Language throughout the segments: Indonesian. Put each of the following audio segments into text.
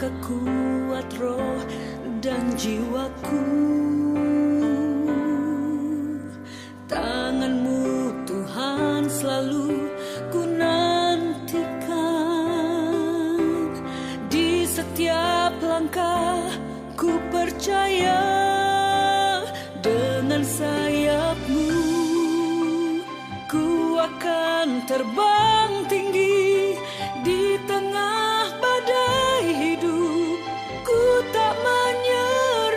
maka kuat roh dan jiwaku. Tangan-Mu Tuhan selalu ku nantikan. Di setiap langkah ku percaya, dengan sayap-Mu ku akan terbang tinggi. Di tengah badai hidup ku tak menyerah.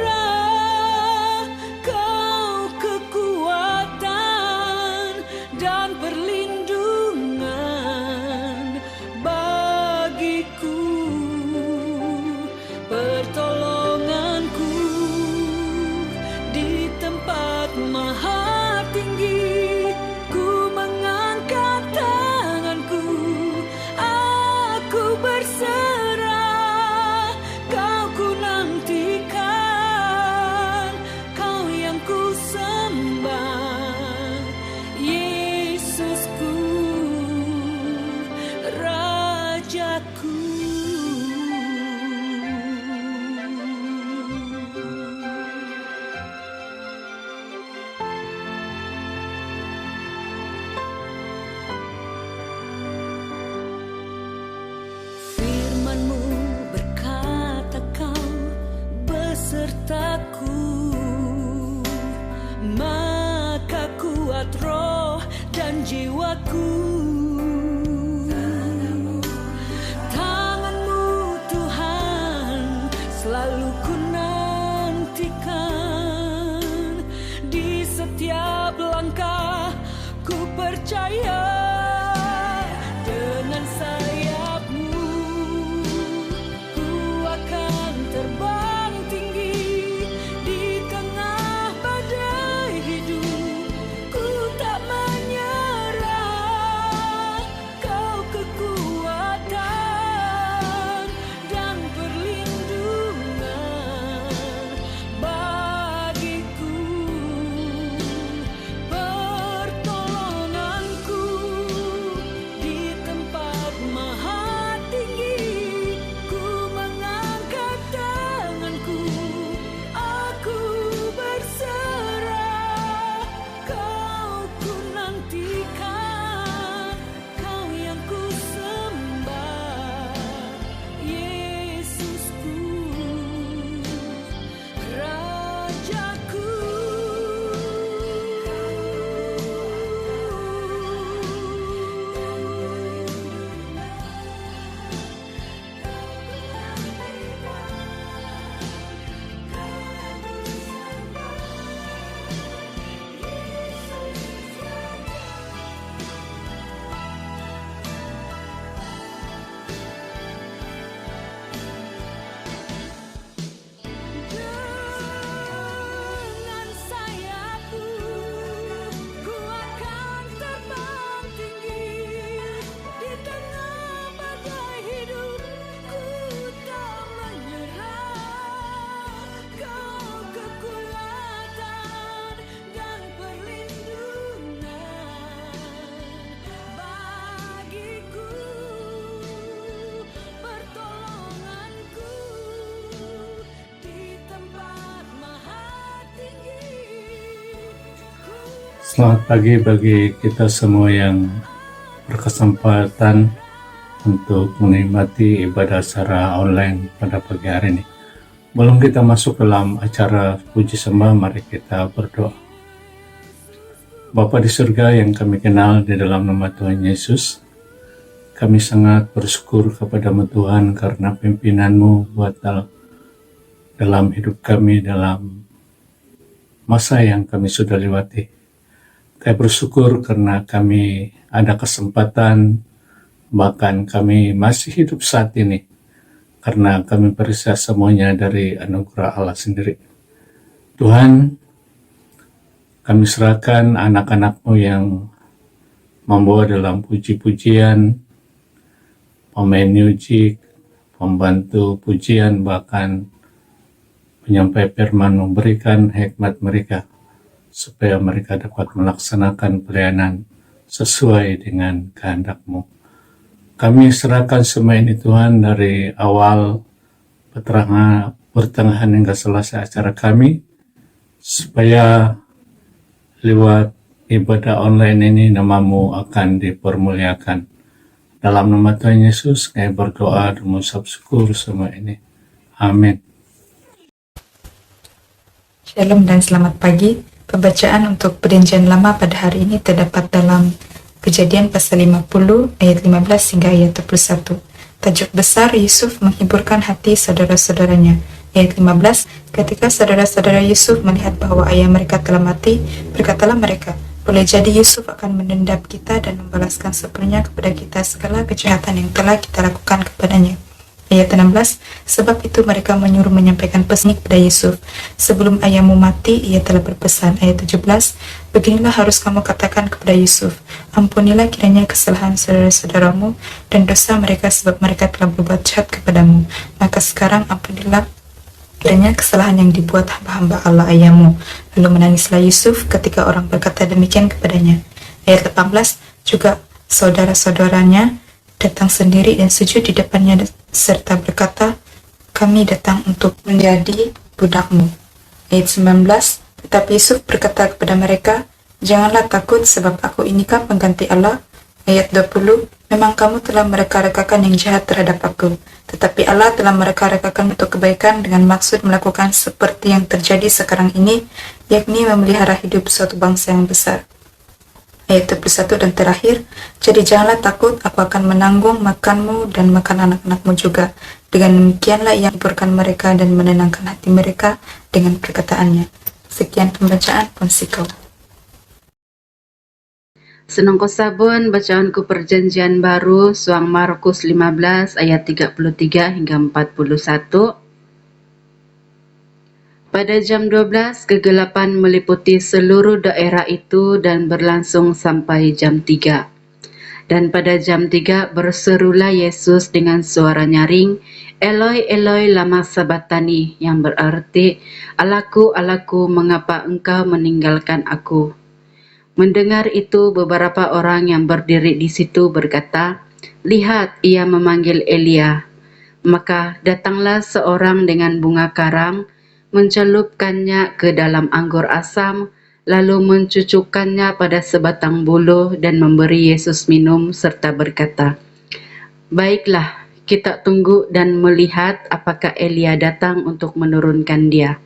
Kau kekuatan dan perlindungan bagiku, pertolonganku di tempat maha tinggi. Ku mengangkat tanganku, aku berserah. Kau ku nantikan, Kau yang ku sembah, Yesusku, Rajaku. Firman-Mu berkata Kau besertaku, maka kuat roh dan jiwaku. Tangan-Mu Tuhan selalu ku nantikan. Di setiap langkah ku percaya, dengan sayap-Mu ku akan terbang tinggi. Di tengah badai hidup ku tak menyerah. Kau kekuatan dan perlindungan bagiku, pertolonganku di tempat maha tinggi. Ku mengangkat tanganku, aku berserah. Kau ku nantikan, Kau yang ku sembah, Yesusku, Rajaku. Dengan sayap-Mu ku akan terbang tinggi. Di tengah badai hidup ku tak menyerah. Kau kekuatan dan perlindungan bagiku, pertolonganku di tempat maha tinggi. Selamat pagi bagi kita semua yang berkesempatan untuk menikmati ibadah secara online pada pagi hari ini. Sebelum kita masuk dalam acara puji sembah, mari kita berdoa. Bapa di surga yang kami kenal di dalam nama Tuhan Yesus, kami sangat bersyukur kepada-Mu Tuhan karena pimpinan-Mu buat dalam hidup kami, dalam masa yang kami sudah lewati. Kami bersyukur karena kami ada kesempatan, bahkan kami masih hidup saat ini, karena kami percaya semuanya dari anugerah Allah sendiri. Tuhan, kami serahkan anak-anak-Mu yang membawa dalam puji-pujian, pemain musik, pembantu pujian, bahkan penyampai firman, memberikan hikmat mereka supaya mereka dapat melaksanakan pelayanan sesuai dengan kehendak-Mu. Kami serahkan semua ini Tuhan, dari awal pertengahan hingga selesai acara kami, supaya lewat ibadah online ini namamu akan dipermuliakan. Dalam nama Tuhan Yesus, kami berdoa dan mengucap syukur semua ini. Amin. Shalom dan selamat pagi. Pembacaan untuk Perjanjian Lama pada hari ini terdapat dalam Kejadian pasal 50 ayat 15 hingga ayat 21. Tajuk besar, Yusuf menghiburkan hati saudara-saudaranya. Ayat 15, ketika saudara-saudara Yusuf melihat bahwa ayah mereka telah mati, berkatalah mereka, boleh jadi Yusuf akan mendendam kita dan membalaskan sepenuhnya kepada kita segala kejahatan yang telah kita lakukan kepadanya. Ayat 16, sebab itu mereka menyuruh menyampaikan pesan kepada Yusuf. Sebelum ayahmu mati, ia telah berpesan. Ayat 17, beginilah harus kamu katakan kepada Yusuf, ampunilah kiranya kesalahan saudara-saudaramu dan dosa mereka sebab mereka telah berbuat jahat kepadamu. Maka sekarang ampunilah kiranya kesalahan yang dibuat hamba-hamba Allah ayahmu. Lalu menangislah Yusuf ketika orang berkata demikian kepadanya. Ayat 18, juga saudara-saudaranya datang sendiri dan sujud di depannya serta berkata, kami datang untuk menjadi budakmu. Ayat 19, tetapi Yusuf berkata kepada mereka, janganlah takut sebab aku inikah pengganti Allah. Ayat 20, memang kamu telah mereka-rekakan yang jahat terhadap aku, tetapi Allah telah mereka-rekakan untuk kebaikan dengan maksud melakukan seperti yang terjadi sekarang ini, yakni memelihara hidup suatu bangsa yang besar. Ayat 21 dan terakhir, jadi janganlah takut, aku akan menanggung makanmu dan makan anak-anakmu juga. Dengan demikianlah ia hiburkan mereka dan menenangkan hati mereka dengan perkataannya. Sekian pembacaan Ponsikau. Senangku sabun bacaanku Perjanjian Baru Suang Markus 15 ayat 33 hingga 41. Pada jam 12 kegelapan meliputi seluruh daerah itu dan berlangsung sampai jam 3. Dan pada jam 3 berserulah Yesus dengan suara nyaring, Eloi Eloi lama sabatani, yang berarti, Allahku Allahku mengapa engkau meninggalkan aku. Mendengar itu beberapa orang yang berdiri di situ berkata, lihat ia memanggil Elia. Maka datanglah seorang dengan bunga karang, mencelupkannya ke dalam anggur asam, lalu mencucukkannya pada sebatang buluh dan memberi Yesus minum serta berkata, baiklah, kita tunggu dan melihat apakah Elia datang untuk menurunkan dia.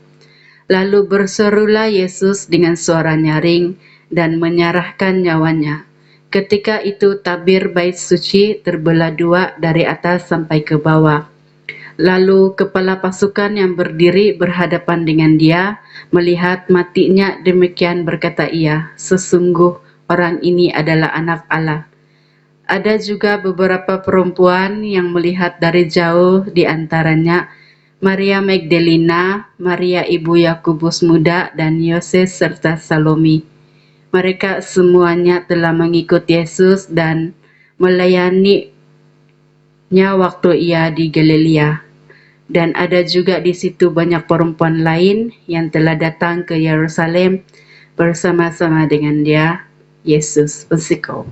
Lalu berserulah Yesus dengan suara nyaring dan menyerahkan nyawanya. Ketika itu tabir bait suci terbelah dua dari atas sampai ke bawah. Lalu kepala pasukan yang berdiri berhadapan dengan dia, melihat matinya demikian berkata ia, sesungguh orang ini adalah anak Allah. Ada juga beberapa perempuan yang melihat dari jauh, di antaranya Maria Magdalena, Maria ibu Yakobus muda dan Yoses serta Salome. Mereka semuanya telah mengikut Yesus dan melayaninya waktu ia di Galilea. Dan ada juga di situ banyak perempuan lain yang telah datang ke Yerusalem bersama-sama dengan dia, Yesus. Ponsikau.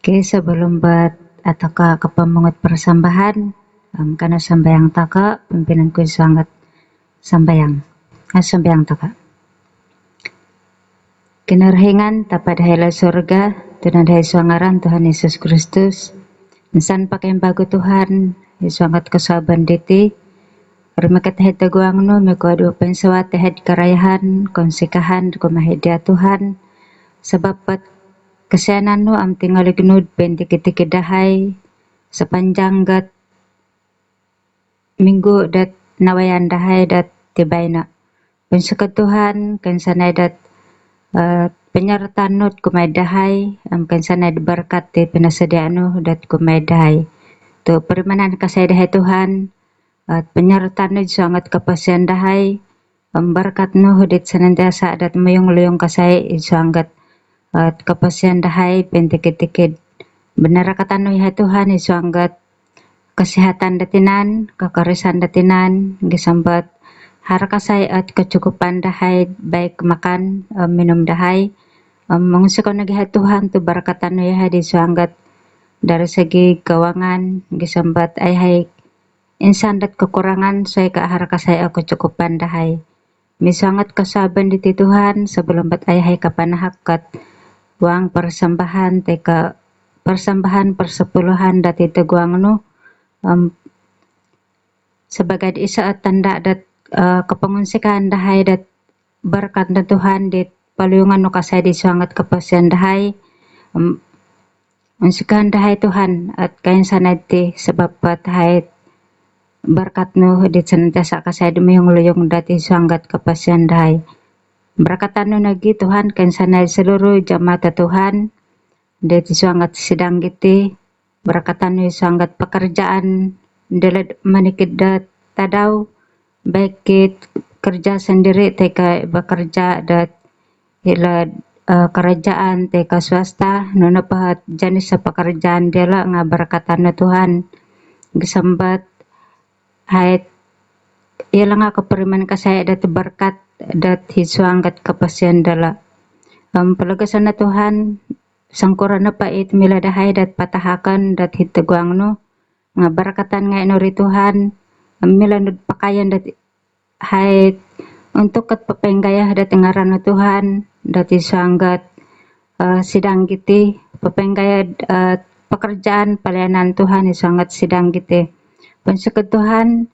Oke, sebelum buat atau ke pemungut persembahan, karena sambayang taka pimpinanku sangat sambayang. Sambayang taka. Kinarhingan tapat hela surga, Tuhan hai suangaran Tuhan Yesus Kristus. Insan pakai bagu Tuhan, sangat kesaban diti. Rimakat het teguang no meko adu pensawat het karayahan, konsikahan kumahedia Tuhan. Sebab pat kesenan no am tinggal gnud pentikiti dahay sepanjang gat minggu dat nawayan dahay dat tibayna. Pensukat Tuhan kansanay dat penyertaan not kumay dahay am kansanay berkat ti pinasadiaan no dat kumay dahay. To perimanan kasay dahay Tuhan at penyertaan no sangat kapasian dahay berkat no hudit senantiasa dat mayong-luyong kasay sangat at kapasian dahay pentikit-tikit benar katan no ya Tuhan sangat kesehatan datinan kakarisan datinan gisambat haraka say at kecukupan dahay baik makan minum dahay mengusukon nagi Tuhan tu barakatan no ya di sangat dari segi keuangan gisambat ay hay insan dat kekurangan say ka haraka say kecukupan dahay misangat kasaban di Tuhan sebelum bat ay hay kapanahakat uang persembahan teka persembahan persepuluhan dati teguang no sebagai isa at tanda dat kepengunsikan dahay dat berkat na Tuhan dit paluyungan no kasay di sangat kapasian dahay unsikan dahay Tuhan at kain sanad ti sebab pat hay berkat no dit senantiasa kasay di mayong luyong dati sangat kapasian dahay berakatan no nagi Tuhan kain sanad seluruh jamaat Tuhan dit sangat sidang giti berakatan no sangat pekerjaan dalat manikid dat tadaw baik kit kerja sendiri teka bekerja dat ila kerajaan teka swasta nono pahat jenis pekerjaan dela nga berakatan no Tuhan gisambat hay ila nga kaperiman kasaya dat berkat dat hisuanggat kapasian dala palagasan na Tuhan sangkura na pait mila dahay dat patahakan dat hiteguang no nga barakatan nga ino ri Tuhan mila nud pakayan dat hay untuk kat papenggayah dat ngaran no Tuhan dat isanggat sidang giti papenggayah pekerjaan pelayanan Tuhan isangat sidang giti pensukat Tuhan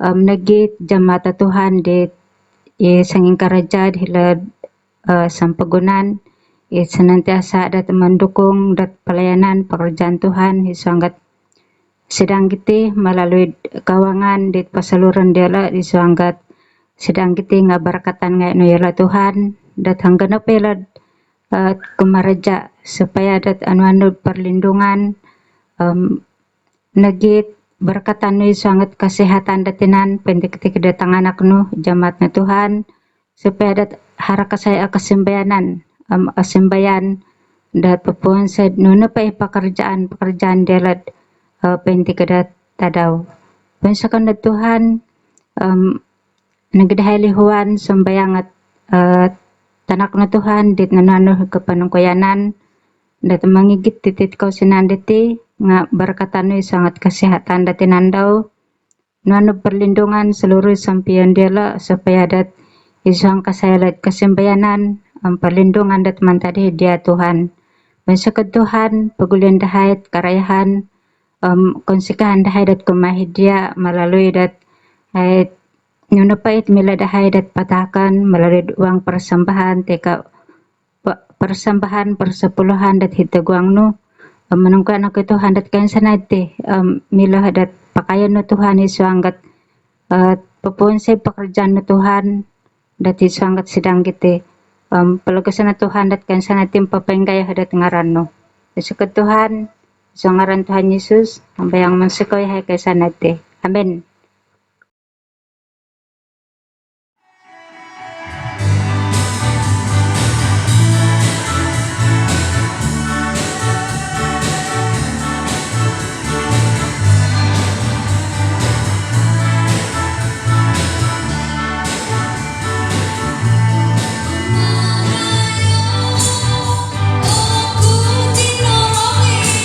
nagit jamaata Tuhan dit sanging karajad hila sampagunan senantiasa dat mendukung dat pelayanan pekerjaan Tuhan isangat sedang giti melalui kawangan dit pasaluran dela disanggat sedang giti nga barakatan nga no yala Tuhan dat hanggan pela kumaraja supaya dat anu perlindungan nagit berkatan no sangat kesehatan datinan pentik kedatangan anak no jamaat na Tuhan supaya dat haraka saya kesembayanan asembayan dat pupun sa nuno pa pekerjaan delat pentik kedat tadaw pensakan na Tuhan nagdahay lihuan sembayangat tanak na Tuhan dit nanano kepanungkoyanan dat mangigit titit kau sinanditi nga berkatan no sangat kesehatan datinan daw nano perlindungan seluruh sampian dela supaya dat isang kasayalat kesembayanan perlindungan dat mantadi dia Tuhan mensakat Tuhan pagulian dahayat karayahan konsikahan dahay dat kumahidia melalui dat hay nunupait mila dahay dat patakan melalui uang persembahan teka persembahan persepuluhan dat hitaguang no menungkuan ako Tuhan dat kain sanati mila dat pakaian no Tuhan isuanggat pupun sa pekerjaan no Tuhan dat isuanggat sidang giti palagasan na Tuhan dat kain sanati papenggaya dat ngaran no isukat Tuhan sa ngaran Tuhan Yesus ambayang mansikoy hay kain sanati amen. Aku tinoromi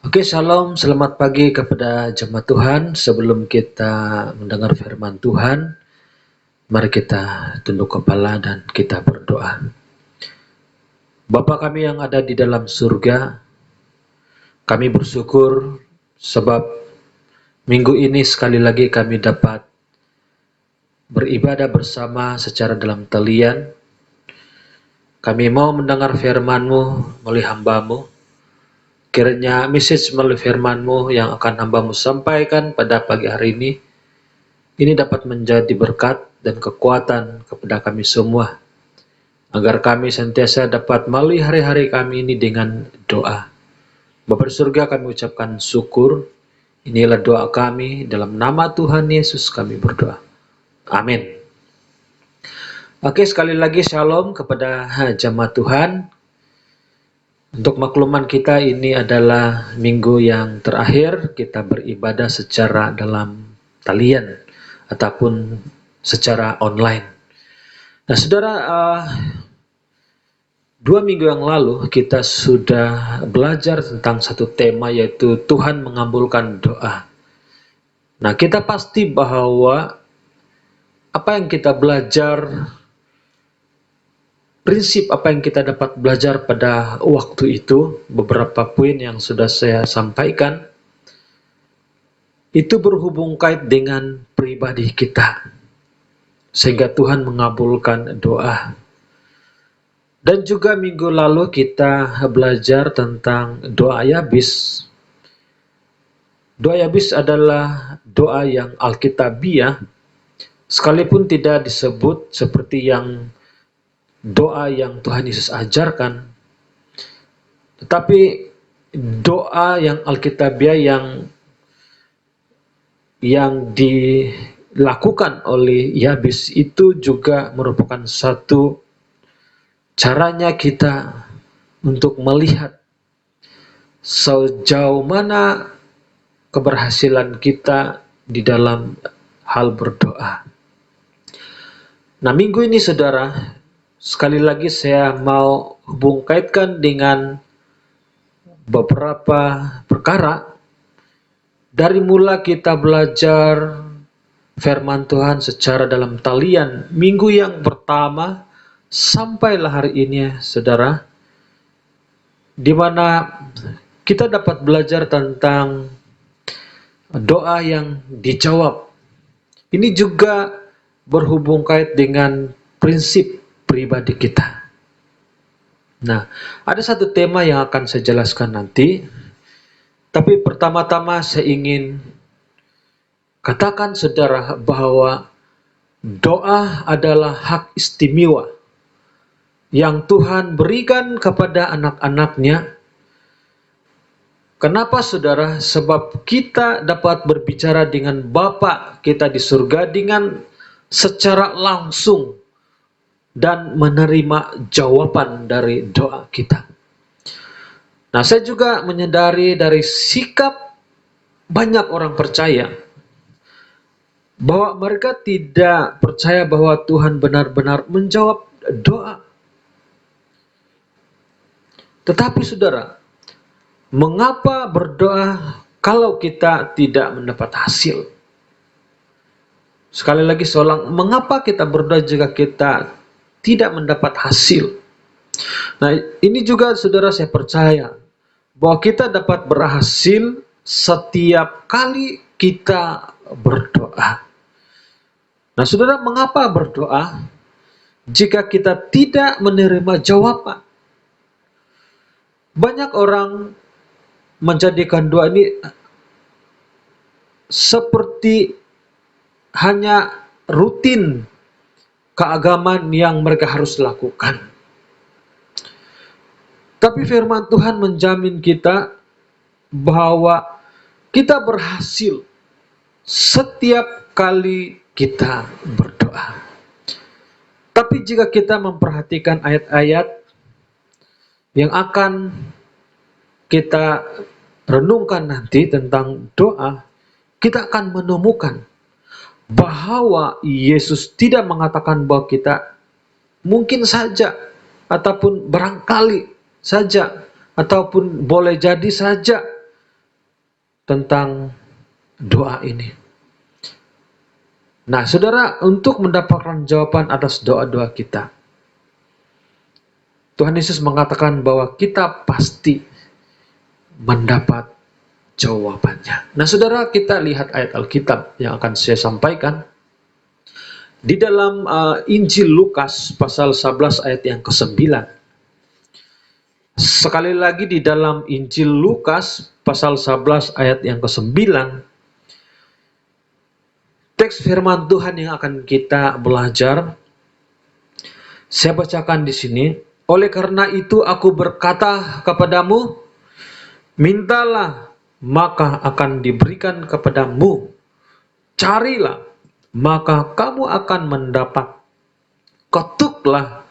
Oke, shalom, selamat pagi kepada jemaat Tuhan. Sebelum kita mendengar firman Tuhan, mari kita tunduk kepala dan kita berdoa. Bapa kami yang ada di dalam surga, kami bersyukur sebab minggu ini sekali lagi kami dapat beribadah bersama secara dalam talian. Kami mau mendengar firman-Mu melalui hamba-Mu. Kiranya message melalui firman-Mu yang akan hamba-Mu sampaikan pada pagi hari ini dapat menjadi berkat dan kekuatan kepada kami semua, agar kami sentiasa dapat melalui hari-hari kami ini dengan doa. Bapa di surga, kami ucapkan syukur. Inilah doa kami, dalam nama Tuhan Yesus kami berdoa. Amin. Oke, sekali lagi shalom kepada jemaat Tuhan. Untuk makluman kita, ini adalah minggu yang terakhir kita beribadah secara dalam talian ataupun secara online. Nah, saudara, 2 minggu yang lalu kita sudah belajar tentang satu tema, yaitu Tuhan mengabulkan doa. Nah, kita pasti bahwa apa yang kita belajar, prinsip apa yang kita dapat belajar pada waktu itu, beberapa poin yang sudah saya sampaikan, itu berhubung kait dengan pribadi kita, sehingga Tuhan mengabulkan doa. Dan juga minggu lalu kita belajar tentang doa Yabis. Doa Yabis adalah doa yang alkitabiah, sekalipun tidak disebut seperti yang doa yang Tuhan Yesus ajarkan, tetapi doa yang alkitabiah yang dilakukan oleh Yabis itu juga merupakan satu caranya kita untuk melihat sejauh mana keberhasilan kita di dalam hal berdoa. Nah, minggu ini saudara, sekali lagi saya mau hubung kaitkan dengan beberapa perkara. Dari mula kita belajar firman Tuhan secara dalam talian minggu yang pertama sampailah hari ini, saudara, di mana kita dapat belajar tentang doa yang dijawab. Ini juga berhubung kait dengan prinsip pribadi kita. Nah, ada satu tema yang akan saya jelaskan nanti, tapi pertama-tama saya ingin katakan saudara bahwa doa adalah hak istimewa yang Tuhan berikan kepada anak-anaknya. Kenapa saudara? Sebab kita dapat berbicara dengan Bapa kita di surga dengan secara langsung dan menerima jawaban dari doa kita. Nah, saya juga menyadari dari sikap banyak orang percaya bahwa mereka tidak percaya bahwa Tuhan benar-benar menjawab doa. Tetapi saudara, mengapa berdoa kalau kita tidak mendapat hasil? Sekali lagi saya mengapa kita berdoa jika kita tidak mendapat hasil? Nah, ini juga saudara saya percaya bahwa kita dapat berhasil setiap kali kita berdoa. Nah, saudara, mengapa berdoa jika kita tidak menerima jawaban? Banyak orang menjadikan doa ini seperti hanya rutin keagamaan yang mereka harus lakukan. Tapi firman Tuhan menjamin kita bahwa kita berhasil setiap kali kita berdoa. Tapi jika kita memperhatikan ayat-ayat yang akan kita renungkan nanti tentang doa, kita akan menemukan bahwa Yesus tidak mengatakan bahwa kita mungkin saja ataupun barangkali saja ataupun boleh jadi saja tentang doa ini. Nah, saudara, untuk mendapatkan jawaban atas doa-doa kita, Tuhan Yesus mengatakan bahwa kita pasti mendapat jawabannya. Nah, saudara, kita lihat ayat Alkitab yang akan saya sampaikan. Di dalam Injil Lukas pasal 11 ayat yang ke-9. Sekali lagi di dalam Injil Lukas pasal 11 ayat yang ke-9, teks firman Tuhan yang akan kita belajar, saya bacakan di sini. Oleh karena itu aku berkata kepadamu, mintalah maka akan diberikan kepadamu, carilah maka kamu akan mendapat, ketuklah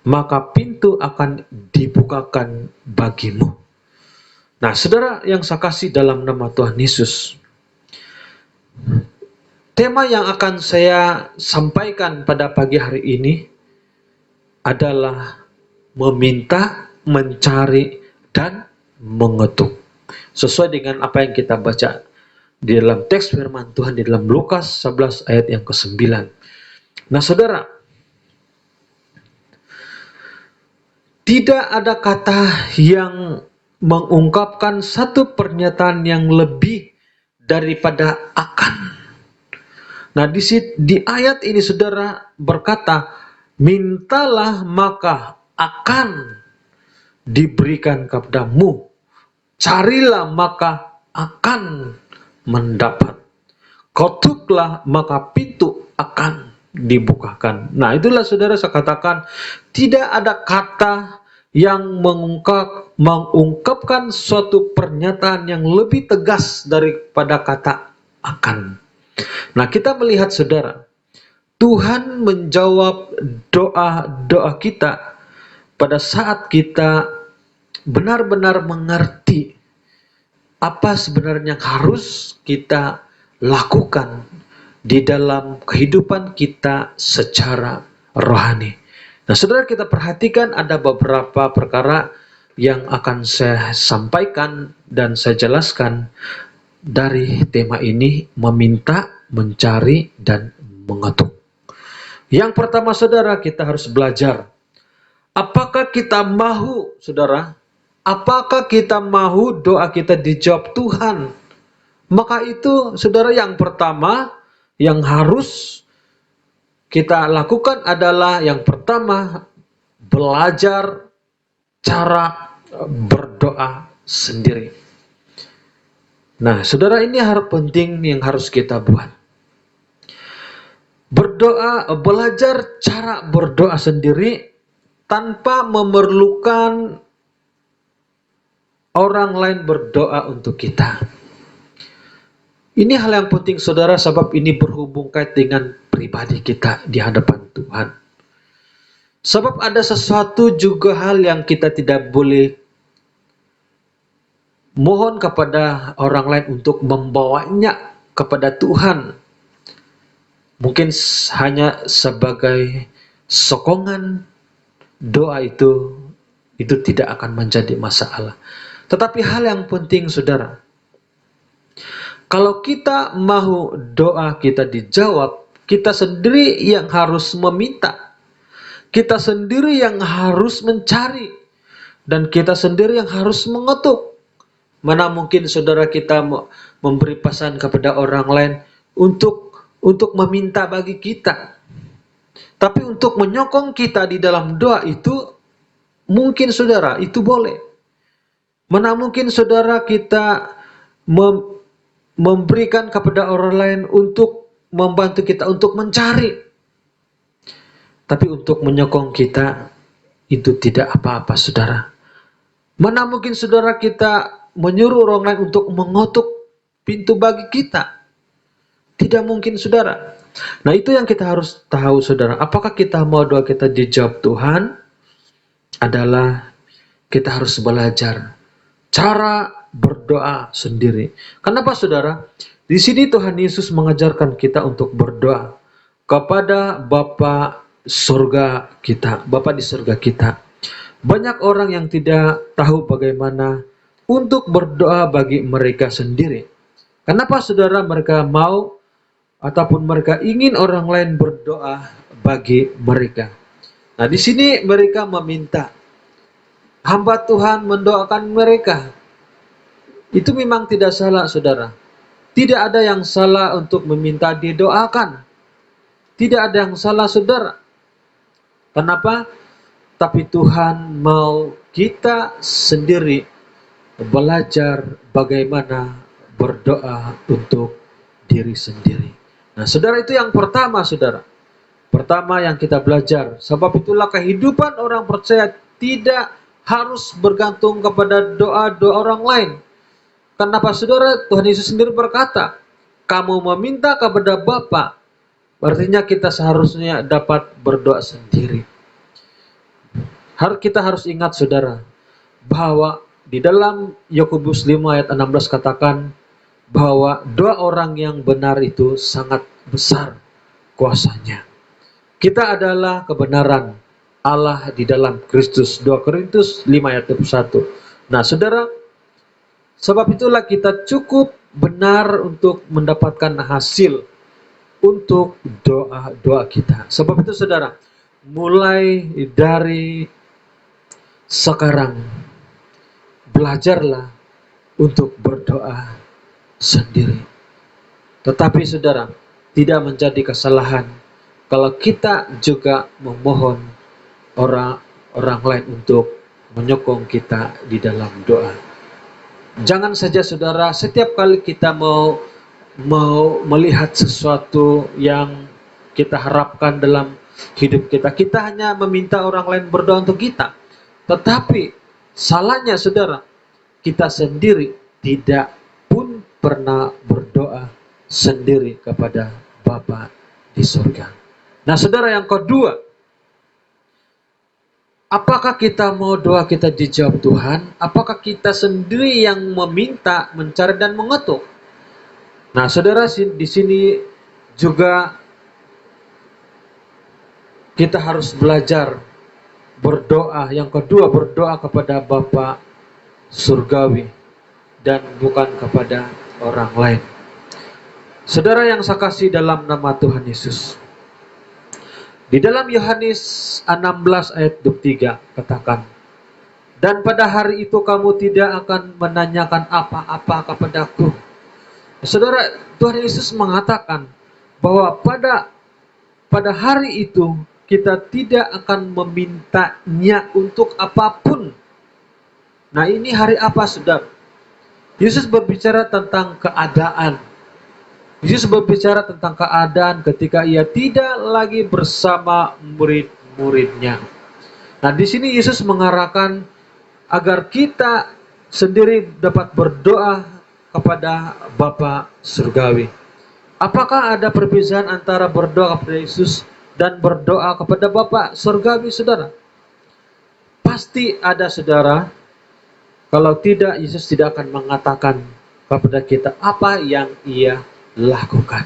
maka pintu akan dibukakan bagimu. Nah, saudara yang saya kasih dalam nama Tuhan Yesus, tema yang akan saya sampaikan pada pagi hari ini adalah meminta, mencari, dan mengetuk. Sesuai dengan apa yang kita baca di dalam teks firman Tuhan di dalam Lukas 11 ayat yang ke-9. Nah, saudara, tidak ada kata yang mengungkapkan satu pernyataan yang lebih daripada akan. Nah, di ayat ini saudara berkata, mintalah maka akan diberikan kepadamu, carilah maka akan mendapat, ketuklah maka pintu akan dibukakan. Nah, itulah saudara saya katakan, tidak ada kata yang mengungkapkan suatu pernyataan yang lebih tegas daripada kata akan. Nah, kita melihat saudara, Tuhan menjawab doa-doa kita pada saat kita benar-benar mengerti apa sebenarnya yang harus kita lakukan di dalam kehidupan kita secara rohani. Nah, saudara, kita perhatikan ada beberapa perkara yang akan saya sampaikan dan saya jelaskan dari tema ini, meminta, mencari, dan mengetuk. Yang pertama, saudara, kita harus belajar. Apakah kita mahu, saudara, apakah kita mahu doa kita dijawab Tuhan? Maka itu, saudara, yang pertama yang harus kita lakukan adalah yang pertama, belajar cara berdoa sendiri. Nah, saudara, ini hal penting yang harus kita buat. Belajar cara berdoa sendiri tanpa memerlukan orang lain berdoa untuk kita. Ini hal yang penting, saudara, sebab ini berhubung kait dengan pribadi kita di hadapan Tuhan. Sebab ada sesuatu juga hal yang kita tidak boleh mohon kepada orang lain untuk membawanya kepada Tuhan. Mungkin hanya sebagai sokongan doa itu tidak akan menjadi masalah. Tetapi hal yang penting, saudara, kalau kita mau doa kita dijawab, kita sendiri yang harus meminta, kita sendiri yang harus mencari, dan kita sendiri yang harus mengetuk. Mana mungkin saudara kita memberi pesan kepada orang lain untuk meminta bagi kita. Tapi untuk menyokong kita di dalam doa itu, mungkin saudara itu boleh. Mana mungkin saudara kita memberikan kepada orang lain untuk membantu kita untuk mencari. Tapi untuk menyokong kita itu tidak apa-apa, saudara. Mana mungkin saudara kita menyuruh orang lain untuk mengetuk pintu bagi kita. Tidak mungkin, saudara. Nah, itu yang kita harus tahu, saudara. Apakah kita mau doa kita dijawab Tuhan? Adalah kita harus belajar cara berdoa sendiri. Kenapa, saudara? Di sini Tuhan Yesus mengajarkan kita untuk berdoa kepada Bapa surga kita, Bapa di surga kita. Banyak orang yang tidak tahu bagaimana untuk berdoa bagi mereka sendiri. Kenapa saudara mereka mau ataupun mereka ingin orang lain berdoa bagi mereka? Nah, di sini mereka meminta hamba Tuhan mendoakan mereka. Itu memang tidak salah, saudara. Tidak ada yang salah untuk meminta didoakan. Tidak ada yang salah, saudara. Kenapa? Tapi Tuhan mau kita sendiri belajar bagaimana berdoa untuk diri sendiri. Nah, saudara, itu yang pertama, saudara. Pertama yang kita belajar. Sebab itulah kehidupan orang percaya tidak harus bergantung kepada doa-doa orang lain. Kenapa, saudara? Tuhan Yesus sendiri berkata, kamu meminta kepada Bapa, artinya kita seharusnya dapat berdoa sendiri. Kita harus ingat, saudara, bahwa di dalam Yakobus 5 ayat 16 katakan bahwa doa orang yang benar itu sangat besar kuasanya. Kita adalah kebenaran Allah di dalam Kristus. 2 Korintus 5 ayat 21. Nah, saudara, sebab itulah kita cukup benar untuk mendapatkan hasil untuk doa-doa kita. Sebab itu, saudara, mulai dari sekarang belajarlah untuk berdoa sendiri. Tetapi, saudara, tidak menjadi kesalahan kalau kita juga memohon orang lain untuk menyokong kita di dalam doa. Jangan saja, saudara, setiap kali kita mau melihat sesuatu yang kita harapkan dalam hidup kita, kita hanya meminta orang lain berdoa untuk kita. Tetapi salahnya, saudara, kita sendiri tidak pun pernah berdoa sendiri kepada Bapa di surga. Nah, saudara, yang kedua, apakah kita mau doa kita dijawab Tuhan? Apakah kita sendiri yang meminta, mencari dan mengetuk? Nah, saudara, di sini juga kita harus belajar berdoa. Yang kedua, berdoa kepada Bapa surgawi dan bukan kepada orang lain. Saudara yang saya kasih dalam nama Tuhan Yesus, di dalam Yohanes 16 ayat 23 katakan, dan pada hari itu kamu tidak akan menanyakan apa-apa kepadaku. Saudara, Tuhan Yesus mengatakan bahwa pada hari itu kita tidak akan memintanya untuk apapun. Nah, ini hari apa, saudara? Yesus berbicara tentang keadaan. Yesus berbicara tentang keadaan ketika ia tidak lagi bersama murid-muridnya. Nah, di sini Yesus mengarahkan agar kita sendiri dapat berdoa kepada Bapa surgawi. Apakah ada perbedaan antara berdoa kepada Yesus dan berdoa kepada Bapa surgawi, saudara? Pasti ada, saudara. Kalau tidak, Yesus tidak akan mengatakan kepada kita apa yang ia lakukan.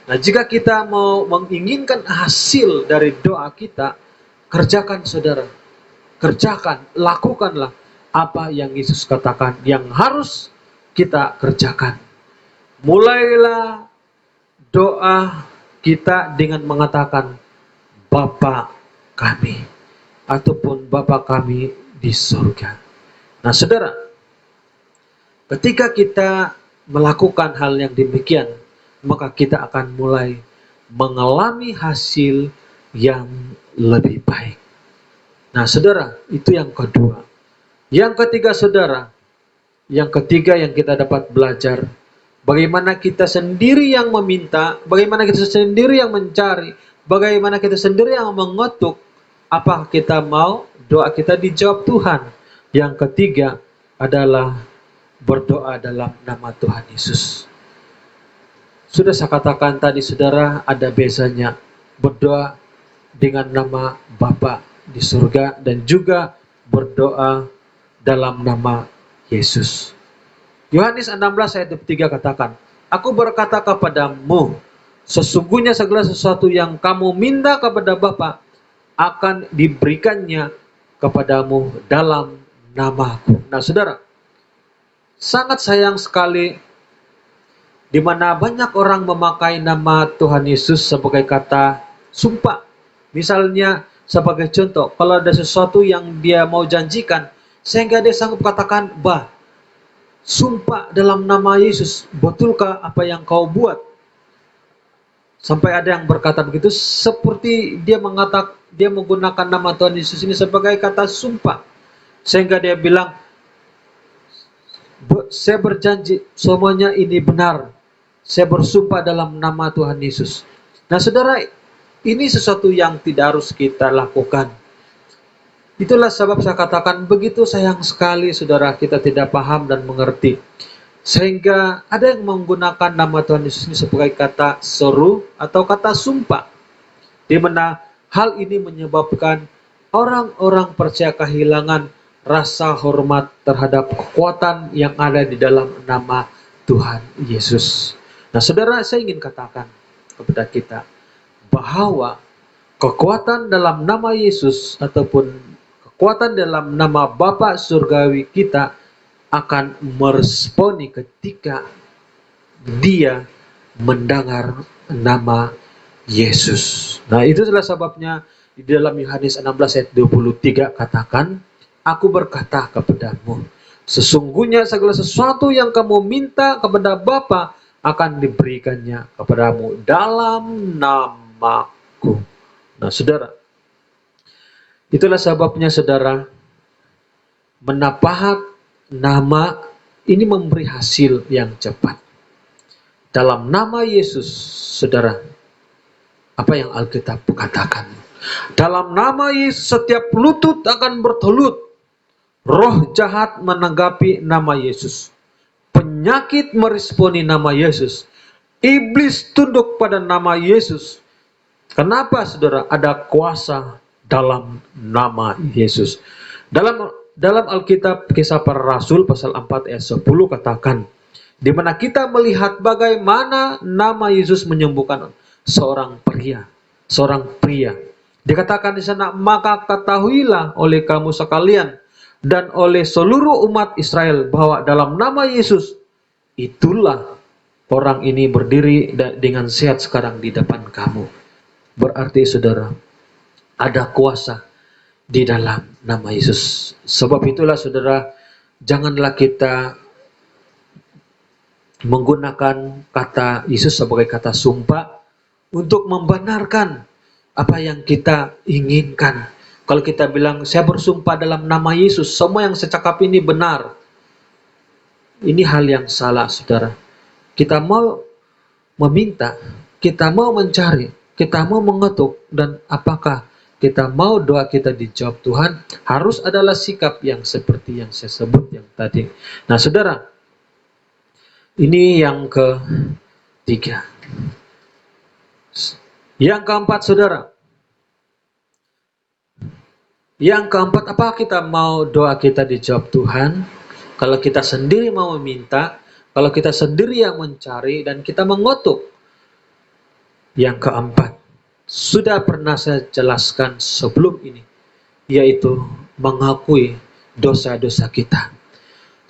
Nah, jika kita mau menginginkan hasil dari doa kita, kerjakan, saudara. Kerjakan, lakukanlah apa yang Yesus katakan yang harus kita kerjakan. Mulailah doa kita dengan mengatakan Bapa kami, ataupun Bapa kami di surga. Nah, saudara, ketika kita melakukan hal yang demikian, maka kita akan mulai mengalami hasil yang lebih baik. Nah, saudara, itu yang kedua. Yang ketiga, saudara, yang ketiga yang kita dapat belajar, bagaimana kita sendiri yang meminta, bagaimana kita sendiri yang mencari, bagaimana kita sendiri yang mengetuk, apakah kita mau doa kita dijawab Tuhan. Yang ketiga adalah berdoa dalam nama Tuhan Yesus. Sudah saya katakan tadi, saudara, ada bezanya berdoa dengan nama Bapa di surga dan juga berdoa dalam nama Yesus. Yohanes 16 ayat 3 katakan, aku berkata kepadamu, sesungguhnya segala sesuatu yang kamu minta kepada Bapa akan diberikannya kepadamu dalam namaku. Nah, saudara, sangat sayang sekali di mana banyak orang memakai nama Tuhan Yesus sebagai kata sumpah. Misalnya sebagai contoh, kalau ada sesuatu yang dia mau janjikan, sehingga dia sanggup katakan, bah, sumpah dalam nama Yesus, betulkah apa yang kau buat? Sampai ada yang berkata begitu, seperti dia menggunakan nama Tuhan Yesus ini sebagai kata sumpah. Sehingga dia bilang, saya berjanji semuanya ini benar. Saya bersumpah dalam nama Tuhan Yesus. Nah saudara, ini sesuatu yang tidak harus kita lakukan. Itulah sebab saya katakan begitu sayang sekali saudara kita tidak paham dan mengerti. Sehingga ada yang menggunakan nama Tuhan Yesus ini sebagai kata seru atau kata sumpah. Di mana hal ini menyebabkan orang-orang percaya kehilangan rasa hormat terhadap kekuatan yang ada di dalam nama Tuhan Yesus. Nah saudara, saya ingin katakan kepada kita bahwa kekuatan dalam nama Yesus ataupun kekuatan dalam nama Bapa Surgawi kita akan meresponi ketika dia mendengar nama Yesus. Nah itu adalah sebabnya di dalam Yohanes 16 ayat 23 katakan, aku berkata kepadamu, sesungguhnya segala sesuatu yang kamu minta kepada Bapa akan diberikannya kepadamu dalam namaku. Nah saudara, itulah sebabnya saudara, menapahat nama ini memberi hasil yang cepat. Dalam nama Yesus, saudara, apa yang Alkitab katakan? Dalam nama Yesus setiap lutut akan bertelut. Roh jahat menanggapi nama Yesus. Penyakit meresponi nama Yesus. Iblis tunduk pada nama Yesus. Kenapa saudara? Ada kuasa dalam nama Yesus. Dalam Alkitab Kisah Para Rasul pasal 4 ayat 10 katakan, di mana kita melihat bagaimana nama Yesus menyembuhkan seorang pria. Dikatakan di sana, maka ketahuilah oleh kamu sekalian dan oleh seluruh umat Israel bahwa dalam nama Yesus itulah orang ini berdiri dengan sehat sekarang di depan kamu. Berarti saudara, ada kuasa di dalam nama Yesus. Sebab itulah saudara, janganlah kita menggunakan kata Yesus sebagai kata sumpah untuk membenarkan apa yang kita inginkan. Kalau kita bilang, saya bersumpah dalam nama Yesus, semua yang saya cakap ini benar. Ini hal yang salah, saudara. Kita mau meminta, kita mau mencari, kita mau mengetuk, dan apakah kita mau doa kita dijawab Tuhan, harus adalah sikap yang seperti yang saya sebut yang tadi. Nah, saudara, ini yang ketiga. Yang keempat, saudara. Yang keempat, apakah kita mau doa kita dijawab Tuhan? Kalau kita sendiri mau meminta, kalau kita sendiri yang mencari, dan kita mengutuk. Yang keempat, sudah pernah saya jelaskan sebelum ini, yaitu mengakui dosa-dosa kita.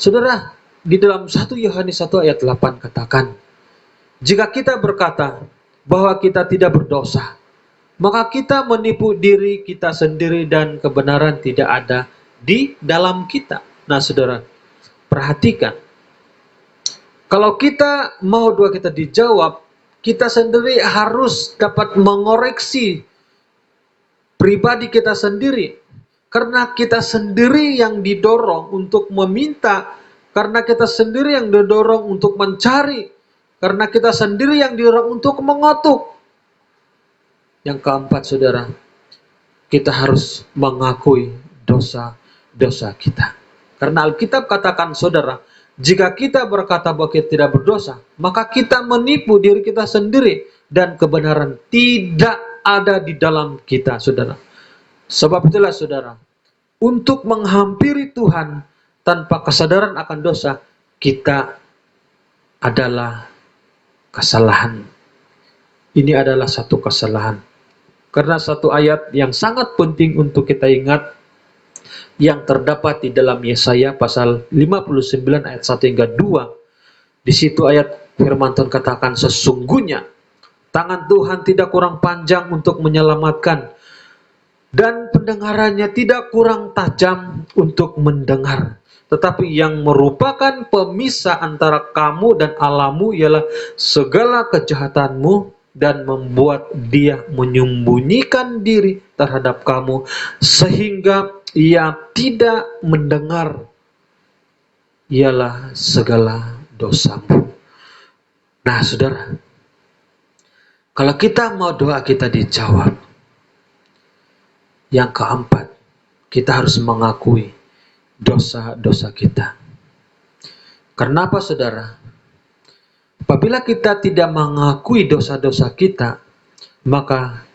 Saudara, di dalam 1 Yohanes 1 ayat 8 katakan, jika kita berkata bahwa kita tidak berdosa, maka kita menipu diri kita sendiri dan kebenaran tidak ada di dalam kita. Nah saudara, perhatikan. Kalau kita mau doa kita dijawab, kita sendiri harus dapat mengoreksi pribadi kita sendiri. Karena kita sendiri yang didorong untuk meminta, karena kita sendiri yang didorong untuk mencari, karena kita sendiri yang didorong untuk mengutuk. Yang keempat, saudara, kita harus mengakui dosa-dosa kita. Karena Alkitab katakan, saudara, jika kita berkata bahwa kita tidak berdosa, maka kita menipu diri kita sendiri dan kebenaran tidak ada di dalam kita, saudara. Sebab itulah, saudara, untuk menghampiri Tuhan tanpa kesadaran akan dosa, kita adalah kesalahan. Ini adalah satu kesalahan. Karena satu ayat yang sangat penting untuk kita ingat yang terdapat di dalam Yesaya pasal 59 ayat 1 hingga 2. Di situ ayat Firman Tuhan katakan, sesungguhnya tangan Tuhan tidak kurang panjang untuk menyelamatkan, dan pendengarannya tidak kurang tajam untuk mendengar. Tetapi yang merupakan pemisah antara kamu dan Allahmu ialah segala kejahatanmu, dan membuat dia menyembunyikan diri terhadap kamu sehingga ia tidak mendengar, ialah segala dosamu. Nah, saudara, kalau kita mau doa kita dijawab, yang keempat, kita harus mengakui dosa-dosa kita. Kenapa, saudara? Apabila kita tidak mengakui dosa-dosa kita, maka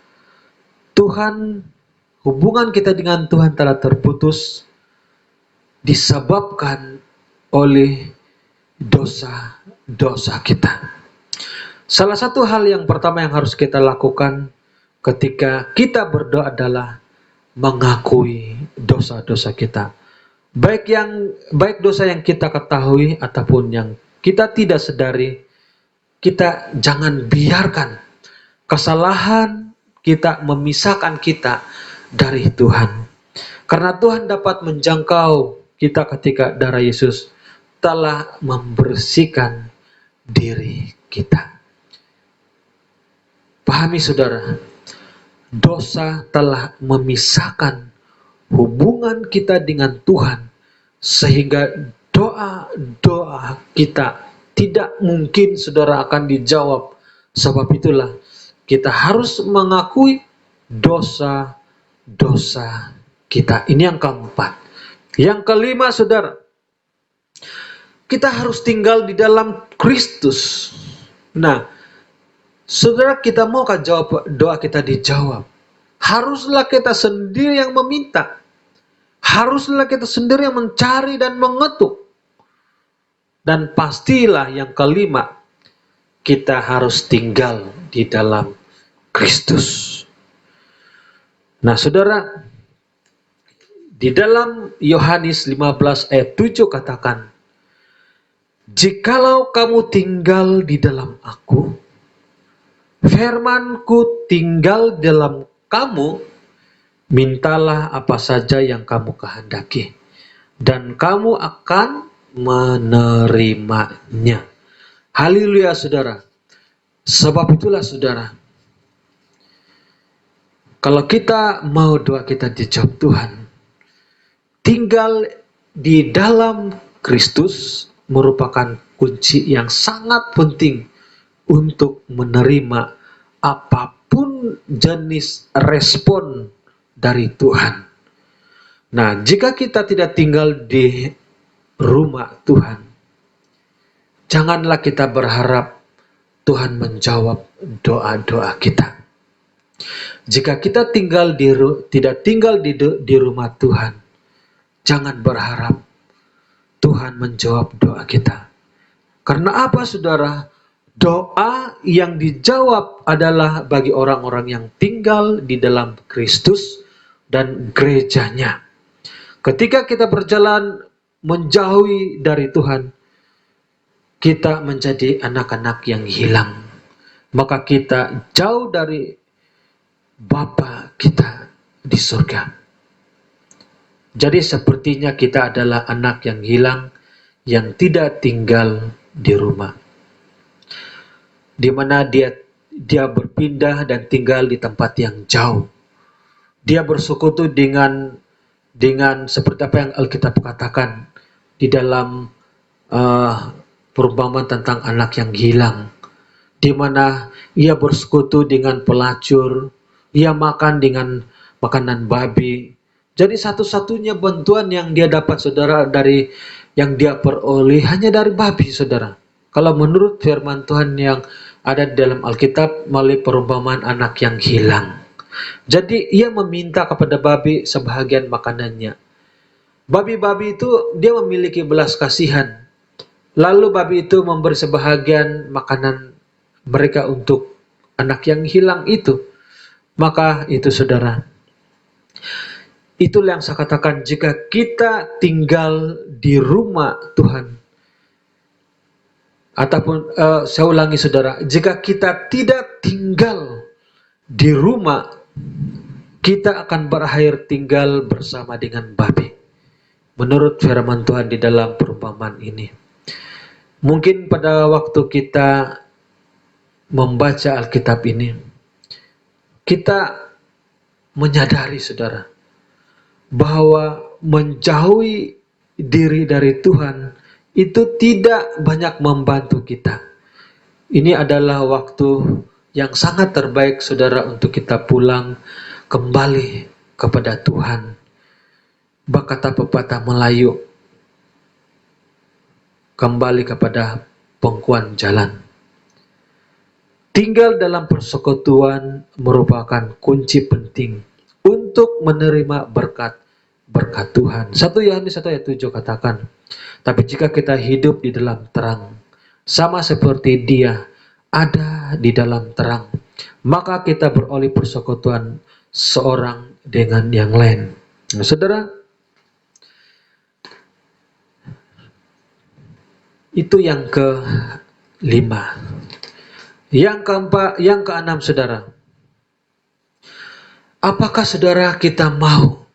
hubungan kita dengan Tuhan telah terputus disebabkan oleh dosa-dosa kita. Salah satu hal yang pertama yang harus kita lakukan ketika kita berdoa adalah mengakui dosa-dosa kita. Baik dosa yang kita ketahui ataupun yang kita tidak sadari, kita jangan biarkan kesalahan kita memisahkan kita dari Tuhan. Karena Tuhan dapat menjangkau kita ketika darah Yesus telah membersihkan diri kita. Pahami, saudara, dosa telah memisahkan hubungan kita dengan Tuhan, sehingga doa-doa kita tidak mungkin, saudara, akan dijawab. Sebab itulah kita harus mengakui dosa-dosa kita. Ini yang keempat. Yang kelima, saudara, kita harus tinggal di dalam Kristus. Nah, saudara, kita maukah doa kita dijawab? Haruslah kita sendiri yang meminta. Haruslah kita sendiri yang mencari dan mengetuk. Dan pastilah yang kelima, kita harus tinggal di dalam Kristus. Nah, saudara, di dalam Yohanes 15 ayat 7 katakan, jikalau kamu tinggal di dalam aku, firman-Ku tinggal dalam kamu, mintalah apa saja yang kamu kehendaki, dan kamu akan menerimanya. Haleluya, saudara. Sebab itulah, saudara, kalau kita mau doa kita dijawab Tuhan, tinggal di dalam Kristus merupakan kunci yang sangat penting untuk menerima apapun jenis respon dari Tuhan. Nah, jika kita tidak tinggal di rumah Tuhan, janganlah kita berharap Tuhan menjawab doa-doa kita. Jika kita tidak tinggal di rumah Tuhan, jangan berharap Tuhan menjawab doa kita. Karena apa, saudara? Doa yang dijawab adalah bagi orang-orang yang tinggal di dalam Kristus dan gerejanya. Ketika kita berjalan menjauhi dari Tuhan, kita menjadi anak-anak yang hilang. Maka kita jauh dari Bapa kita di surga. Jadi sepertinya kita adalah anak yang hilang, yang tidak tinggal di rumah, di mana dia berpindah dan tinggal di tempat yang jauh. Dia bersekutu dengan seperti apa yang Alkitab katakan di dalam perumpamaan tentang anak yang hilang, di mana ia bersekutu dengan pelacur, ia makan dengan makanan babi. Jadi satu-satunya bantuan yang dia dapat, saudara, dari yang dia peroleh hanya dari babi, saudara. Kalau menurut firman Tuhan yang ada di dalam Alkitab melalui perumpamaan anak yang hilang. Jadi ia meminta kepada babi sebahagian makanannya. Babi-babi itu dia memiliki belas kasihan. Lalu babi itu memberi sebahagian makanan mereka untuk anak yang hilang itu. Maka itu, saudara, itulah yang saya katakan, jika kita tinggal di rumah Tuhan, Ataupun saya ulangi saudara, jika kita tidak tinggal di rumah, kita akan berakhir tinggal bersama dengan babi. Menurut firman Tuhan di dalam perumpamaan ini. Mungkin pada waktu kita membaca Alkitab ini, kita menyadari saudara, bahwa menjauhi diri dari Tuhan itu tidak banyak membantu kita. Ini adalah waktu yang sangat terbaik saudara untuk kita pulang kembali kepada Tuhan. Kata pepatah Melayu, kembali kepada pangkuan jalan. Tinggal dalam persekutuan merupakan kunci penting untuk menerima berkat Tuhan. 1 Yohanes 1 ayat 7 katakan, tapi jika kita hidup di dalam terang, sama seperti Dia ada di dalam terang, maka kita beroleh persekutuan seorang dengan yang lain. Nah, saudara, itu yang kelima. Yang keempat, yang keenam saudara, apakah saudara kita mau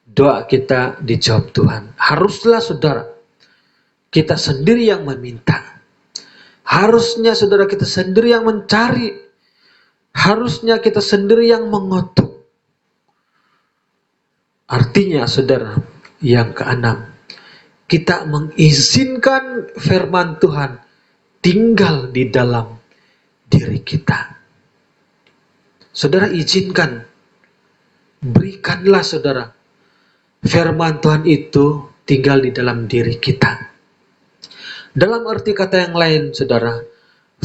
doa kita dijawab Tuhan? Haruslah saudara kita sendiri yang meminta. Harusnya saudara kita sendiri yang mencari. Harusnya kita sendiri yang mengutuk. Artinya saudara, yang keenam, kita mengizinkan firman Tuhan tinggal di dalam diri kita. Saudara izinkan, berikanlah saudara firman Tuhan itu tinggal di dalam diri kita. Dalam arti kata yang lain saudara,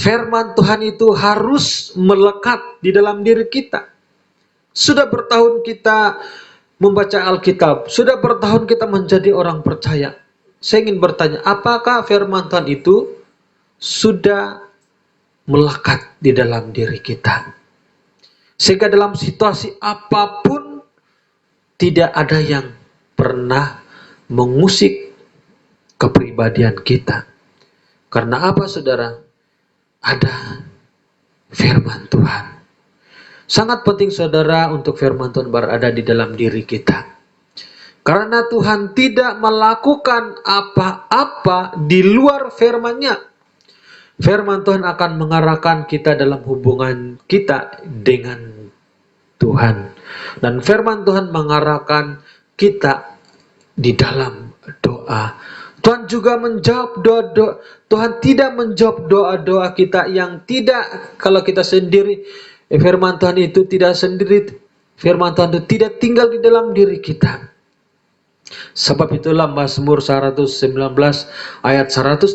firman Tuhan itu harus melekat di dalam diri kita. Sudah bertahun kita membaca Alkitab, sudah bertahun kita menjadi orang percaya. Saya ingin bertanya, apakah firman Tuhan itu sudah melekat di dalam diri kita? Sehingga dalam situasi apapun tidak ada yang pernah mengusik kepribadian kita. Karena apa saudara? Ada firman Tuhan. Sangat penting saudara untuk firman Tuhan berada di dalam diri kita. Karena Tuhan tidak melakukan apa-apa di luar firman-Nya. Firman Tuhan akan mengarahkan kita dalam hubungan kita dengan Tuhan. Dan firman Tuhan mengarahkan kita di dalam doa. Tuhan juga menjawab doa-doa. Tuhan tidak menjawab doa-doa kita yang tidak, kalau kita sendiri, firman Tuhan itu tidak sendiri. Firman Tuhan itu tidak tinggal di dalam diri kita. Sebab itulah Mazmur 119 ayat 133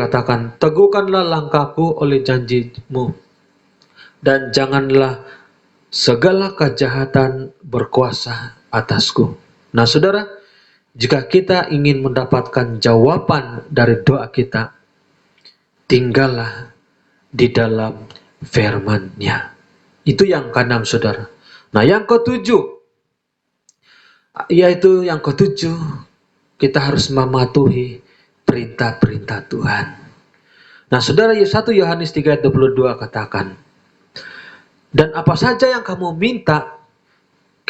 katakan, teguhkanlah langkahku oleh janjimu, dan janganlah segala kejahatan berkuasa atasku. Nah saudara, jika kita ingin mendapatkan jawaban dari doa kita, tinggallah di dalam firman-Nya. Itu yang keenam saudara. Nah yang ketujuh, yaitu yang ketujuh, kita harus mematuhi perintah-perintah Tuhan. Nah saudara, 1 Yohanes 3 ayat 22 katakan, dan apa saja yang kamu minta,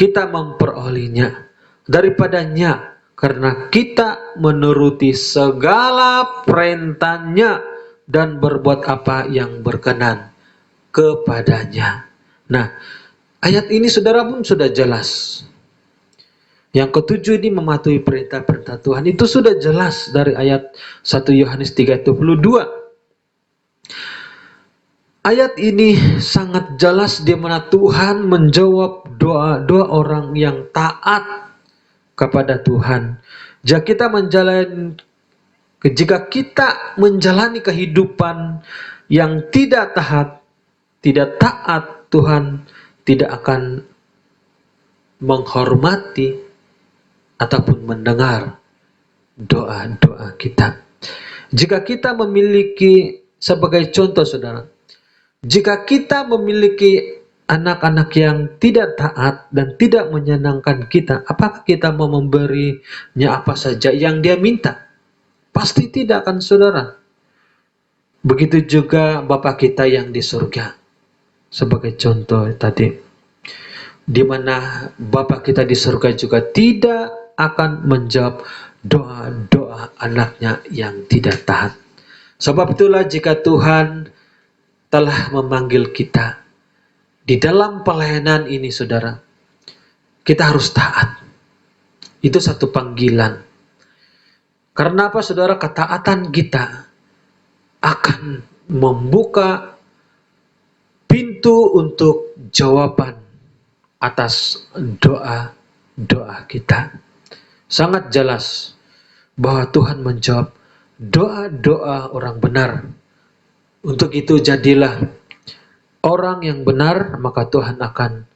kita memperolehnya daripadanya, karena kita menuruti segala perintah-Nya dan berbuat apa yang berkenan kepadanya. Nah, ayat ini saudara pun sudah jelas. Yang ketujuh ini mematuhi perintah-perintah Tuhan. Itu sudah jelas dari ayat 1 Yohanes 3:22. Ayat ini sangat jelas di mana Tuhan menjawab doa-doa orang yang taat kepada Tuhan. Jika kita menjalani kehidupan yang tidak taat, Tuhan tidak akan menghormati ataupun mendengar doa-doa kita. Jika kita memiliki, sebagai contoh saudara, jika kita memiliki anak-anak yang tidak taat dan tidak menyenangkan kita, apakah kita mau memberinya apa saja yang dia minta? Pasti tidak kan saudara. Begitu juga Bapa kita yang di surga. Sebagai contoh tadi, di mana Bapa kita di surga juga tidak akan menjawab doa-doa anaknya yang tidak taat. Sebab itulah jika Tuhan telah memanggil kita di dalam pelayanan ini, saudara, kita harus taat. Itu satu panggilan. Karena apa, saudara? Ketaatan kita akan membuka pintu untuk jawaban atas doa-doa kita. Sangat jelas bahwa Tuhan menjawab doa-doa orang benar. Untuk itu jadilah orang yang benar, maka Tuhan akan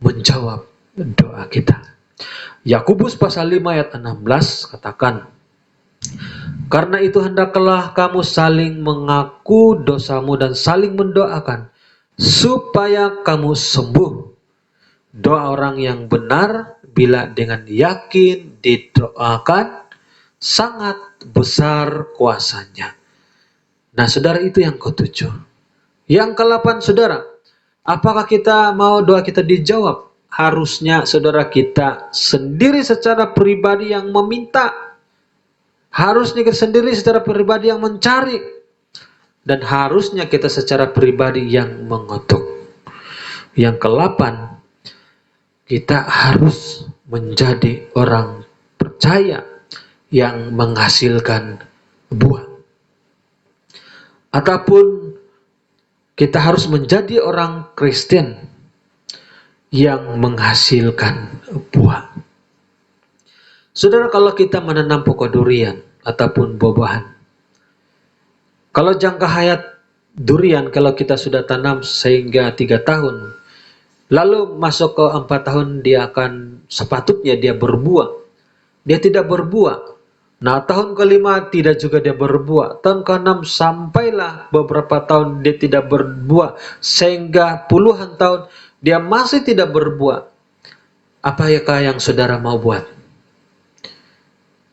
menjawab doa kita. Yakobus pasal 5 ayat 16 katakan, karena itu hendaklah kamu saling mengaku dosamu dan saling mendoakan supaya kamu sembuh. Doa orang yang benar bila dengan yakin didoakan sangat besar kuasanya. Nah, saudara, itu yang ketujuh. Yang ke-8, saudara, apakah kita mau doa kita dijawab? Harusnya saudara kita sendiri secara pribadi yang meminta. Harusnya kita sendiri secara pribadi yang mencari. Dan harusnya kita secara pribadi yang mengutuk. Yang ke-8, kita harus menjadi orang percaya yang menghasilkan buah. Ataupun kita harus menjadi orang Kristen yang menghasilkan buah. Saudara, kalau kita menanam pokok durian ataupun buah-buahan, kalau jangka hayat durian, kalau kita sudah tanam sehingga 3 tahun, lalu masuk ke 4 tahun dia akan sepatutnya dia berbuah. Dia tidak berbuah. Nah, tahun ke-5 tidak juga dia berbuah. Tahun ke-6 sampailah beberapa tahun dia tidak berbuah. Sehingga puluhan tahun dia masih tidak berbuah. Apakah yang saudara mau buat?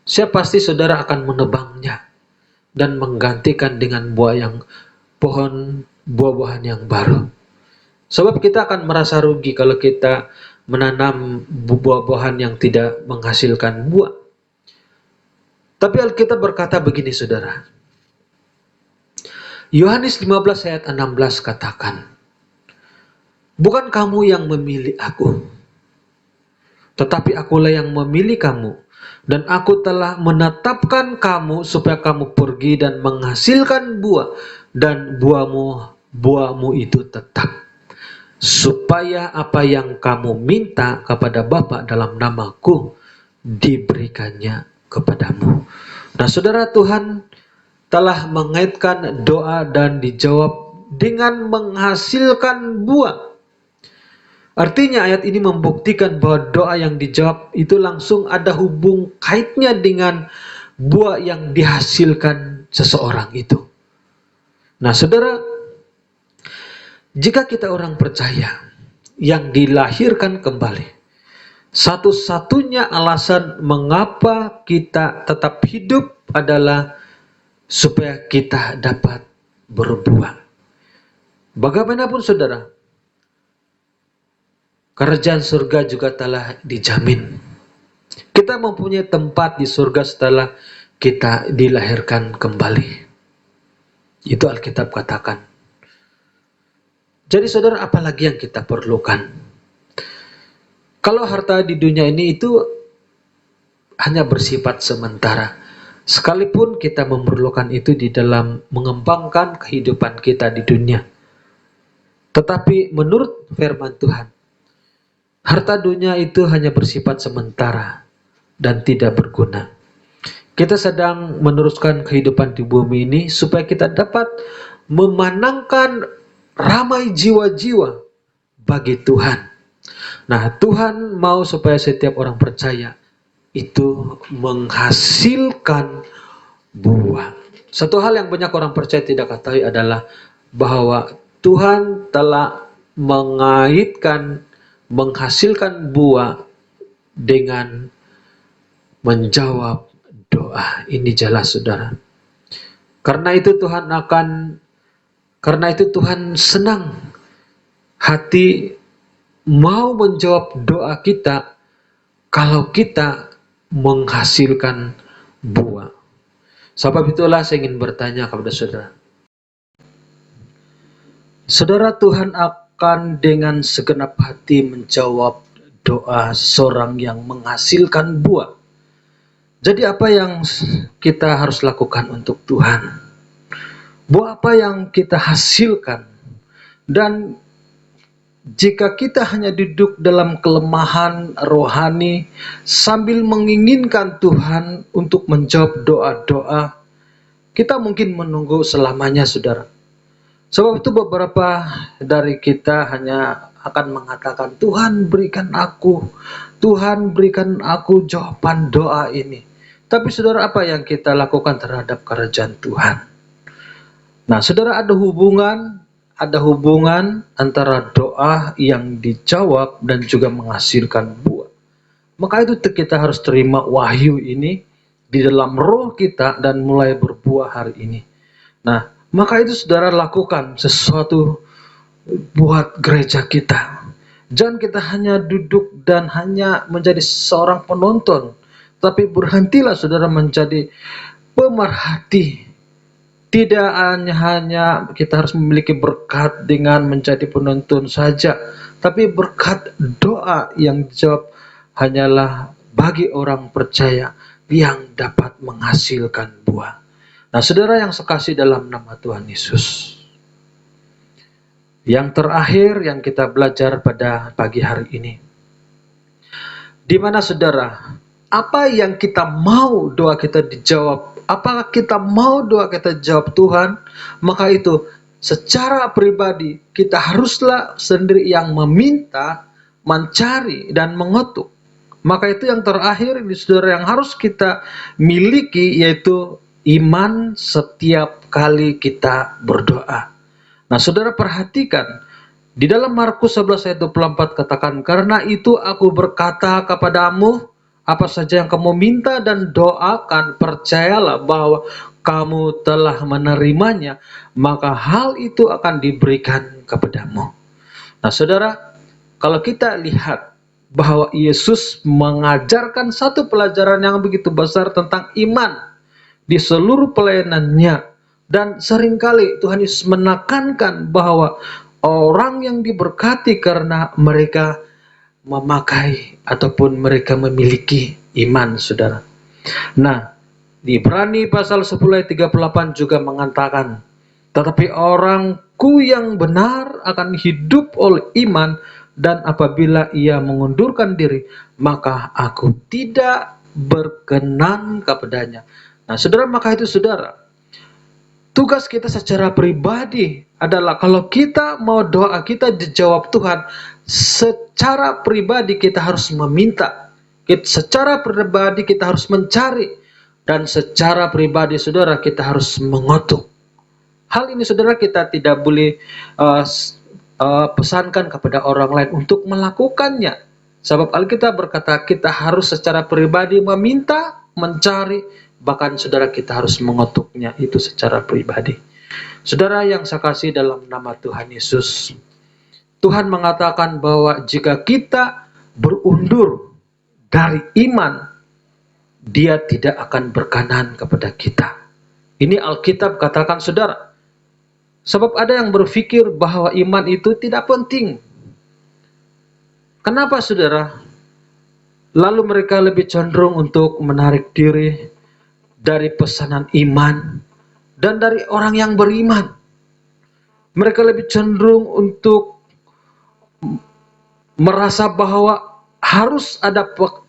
Saya pasti saudara akan menebangnya dan menggantikan dengan pohon buah-buahan yang baru. Sebab kita akan merasa rugi kalau kita menanam buah-buahan yang tidak menghasilkan buah. Tapi Alkitab berkata begini, saudara. Yohanes 15 ayat 16 katakan, bukan kamu yang memilih aku, tetapi akulah yang memilih kamu, dan aku telah menetapkan kamu supaya kamu pergi dan menghasilkan buah, dan buahmu itu tetap, supaya apa yang kamu minta kepada Bapa dalam namaku diberikannya kepadamu. Nah, saudara, Tuhan telah mengaitkan doa dan dijawab dengan menghasilkan buah. Artinya ayat ini membuktikan bahwa doa yang dijawab itu langsung ada hubung kaitnya dengan buah yang dihasilkan seseorang itu. Nah, saudara, jika kita orang percaya yang dilahirkan kembali, satu-satunya alasan mengapa kita tetap hidup adalah supaya kita dapat berbuah. Bagaimanapun saudara, kerajaan surga juga telah dijamin. Kita mempunyai tempat di surga setelah kita dilahirkan kembali. Itu Alkitab katakan. Jadi saudara, apalagi yang kita perlukan? Kalau harta di dunia ini itu hanya bersifat sementara. Sekalipun kita memerlukan itu di dalam mengembangkan kehidupan kita di dunia. Tetapi menurut firman Tuhan, harta dunia itu hanya bersifat sementara dan tidak berguna. Kita sedang meneruskan kehidupan di bumi ini supaya kita dapat memenangkan ramai jiwa-jiwa bagi Tuhan. Nah, Tuhan mau supaya setiap orang percaya itu menghasilkan buah. Satu hal yang banyak orang percaya tidak ketahui adalah bahwa Tuhan telah menghasilkan buah dengan menjawab doa. Ini jelas, saudara. Karena itu Tuhan senang hati mau menjawab doa kita kalau kita menghasilkan buah. Sebab itulah saya ingin bertanya kepada saudara. Saudara, Tuhan akan dengan segenap hati menjawab doa seorang yang menghasilkan buah. Jadi apa yang kita harus lakukan untuk Tuhan? Buah apa yang kita hasilkan? Dan jika kita hanya duduk dalam kelemahan rohani sambil menginginkan Tuhan untuk menjawab doa-doa, kita mungkin menunggu selamanya, saudara. Sebab itu beberapa dari kita hanya akan mengatakan, Tuhan berikan aku jawaban doa ini. Tapi saudara, apa yang kita lakukan terhadap kerajaan Tuhan? Nah, saudara, ada hubungan antara doa yang dijawab dan juga menghasilkan buah. Maka itu kita harus terima wahyu ini di dalam roh kita dan mulai berbuah hari ini. Nah, maka itu saudara lakukan sesuatu buat gereja kita. Jangan kita hanya duduk dan hanya menjadi seorang penonton, tapi berhentilah saudara menjadi pemerhati. Tidak hanya kita harus memiliki berkat dengan menjadi penonton saja, tapi berkat doa yang dijawab hanyalah bagi orang percaya yang dapat menghasilkan buah. Nah, saudara yang sekasih dalam nama Tuhan Yesus, yang terakhir yang kita belajar pada pagi hari ini, di mana saudara, apa yang kita mau doa kita dijawab, apakah kita mau doa kita jawab Tuhan, maka itu secara pribadi kita haruslah sendiri yang meminta, mencari, dan mengetuk. Maka itu yang terakhir ini saudara yang harus kita miliki, yaitu iman setiap kali kita berdoa. Nah, saudara perhatikan, di dalam Markus 11 ayat 24 katakan, karena itu aku berkata kepadamu, apa saja yang kamu minta dan doakan, percayalah bahwa kamu telah menerimanya, maka hal itu akan diberikan kepadamu. Nah, saudara, kalau kita lihat bahwa Yesus mengajarkan satu pelajaran yang begitu besar tentang iman di seluruh pelayanannya, dan seringkali Tuhan Yesus menekankan bahwa orang yang diberkati karena mereka memakai ataupun mereka memiliki iman, saudara. Nah, di Ibrani pasal 10 ayat 38 juga mengatakan, tetapi orangku yang benar akan hidup oleh iman, dan apabila ia mengundurkan diri, maka aku tidak berkenan kepadanya. Nah, saudara, maka itu saudara, tugas kita secara pribadi adalah kalau kita mau doa kita dijawab Tuhan, secara pribadi kita harus meminta, secara pribadi kita harus mencari, dan secara pribadi saudara kita harus mengutuk. Hal ini saudara kita tidak boleh pesankan kepada orang lain untuk melakukannya. Sebab Alkitab berkata kita harus secara pribadi meminta, mencari, bahkan saudara kita harus mengutuknya itu secara pribadi. Saudara yang saya kasih dalam nama Tuhan Yesus, Tuhan mengatakan bahwa jika kita berundur dari iman, Dia tidak akan berkenan kepada kita. Ini Alkitab katakan saudara. Sebab ada yang berpikir bahwa iman itu tidak penting. Kenapa saudara? Lalu mereka lebih cenderung untuk menarik diri dari pesanan iman dan dari orang yang beriman. Mereka lebih cenderung untuk merasa bahwa harus ada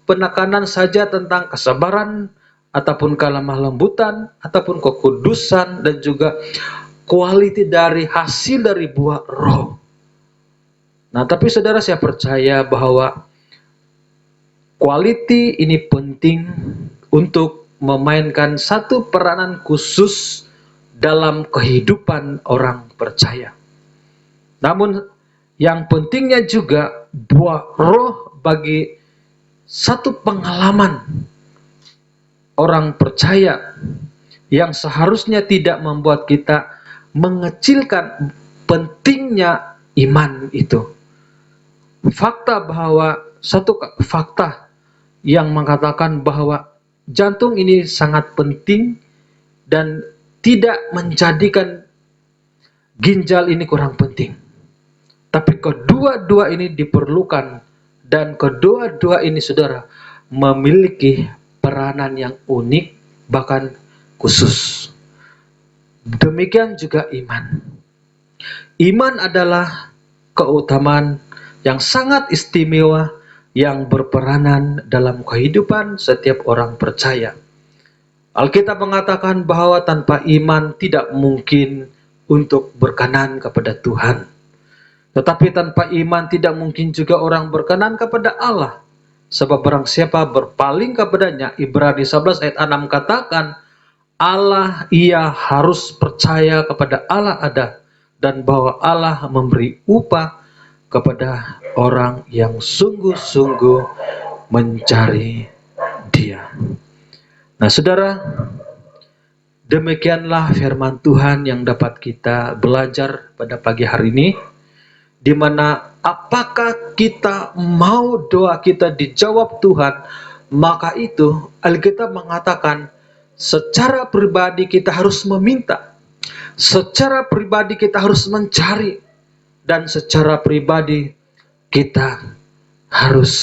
penekanan saja tentang kesabaran ataupun kelemah lembutan ataupun kekudusan dan juga kualiti dari hasil dari buah roh. Nah, tapi saudara saya percaya bahwa kualiti ini penting untuk memainkan satu peranan khusus dalam kehidupan orang percaya. Namun yang pentingnya juga buah roh bagi satu pengalaman orang percaya yang seharusnya tidak membuat kita mengecilkan pentingnya iman itu. Fakta bahwa fakta yang mengatakan bahwa jantung ini sangat penting dan tidak menjadikan ginjal ini kurang penting. Tapi kedua-dua ini diperlukan, dan kedua-dua ini, saudara, memiliki peranan yang unik, bahkan khusus. Demikian juga iman. Iman adalah keutamaan yang sangat istimewa yang berperanan dalam kehidupan setiap orang percaya. Alkitab mengatakan bahwa tanpa iman tidak mungkin untuk berkenan kepada Tuhan. Tetapi tanpa iman tidak mungkin juga orang berkenan kepada Allah. Sebab barang siapa berpaling kepadanya, Ibrani 11 ayat 6 katakan, Allah, ia harus percaya kepada Allah ada, dan bahwa Allah memberi upah kepada orang yang sungguh-sungguh mencari Dia. Nah, saudara, demikianlah firman Tuhan yang dapat kita belajar pada pagi hari ini, di mana apakah kita mau doa kita dijawab Tuhan, maka itu Alkitab mengatakan secara pribadi kita harus meminta, secara pribadi kita harus mencari, dan secara pribadi kita harus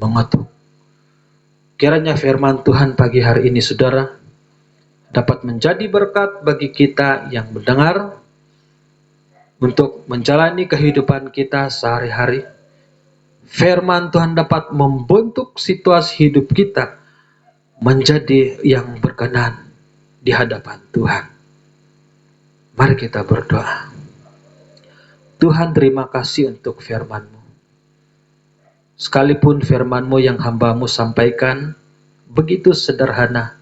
mengetuk. Kiranya firman Tuhan pagi hari ini, saudara, dapat menjadi berkat bagi kita yang mendengar untuk menjalani kehidupan kita sehari-hari. Firman Tuhan dapat membentuk situasi hidup kita menjadi yang berkenan di hadapan Tuhan. Mari kita berdoa. Tuhan, terima kasih untuk firman-Mu. Sekalipun firman-Mu yang hamba-Mu sampaikan begitu sederhana,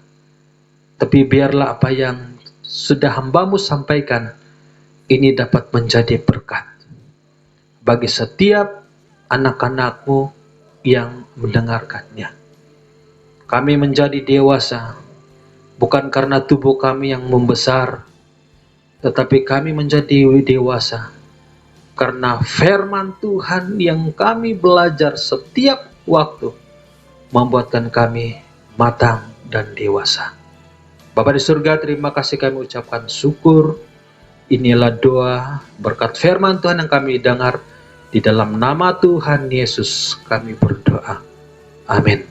tapi biarlah apa yang sudah hamba-Mu sampaikan ini dapat menjadi berkat bagi setiap anak-anak-Mu yang mendengarkannya. Kami menjadi dewasa bukan karena tubuh kami yang membesar, tetapi kami menjadi dewasa karena firman Tuhan yang kami belajar setiap waktu membuatkan kami matang dan dewasa. Bapa di surga, terima kasih kami ucapkan syukur. Inilah doa berkat firman Tuhan yang kami dengar. Di dalam nama Tuhan Yesus kami berdoa. Amin.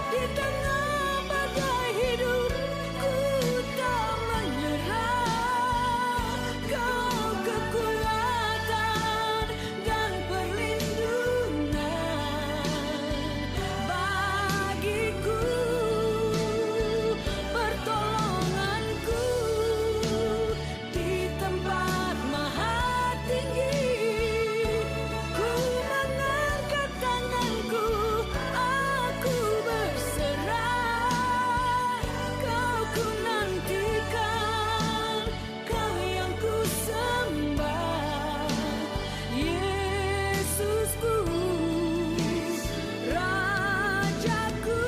Di tengah badai hidupku tak menyerah. Kau kekuatan dan perlindungan bagiku, pertolonganku di tempat maha tinggi. Ku mengangkat tanganku, aku berserah. Kau ku nantikan, Kau yang ku sembah. Yesusku, Rajaku.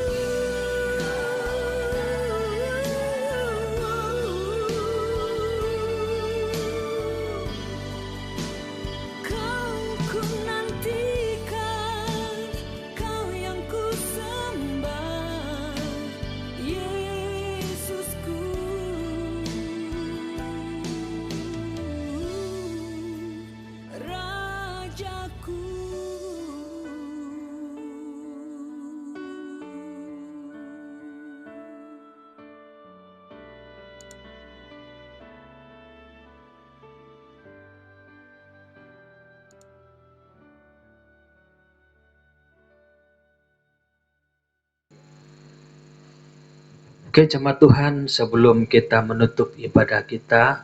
Kau ku nantikan, Kau yang ku sembah. Yesusku, Rajaku. Oke, jemaat Tuhan, sebelum kita menutup ibadah kita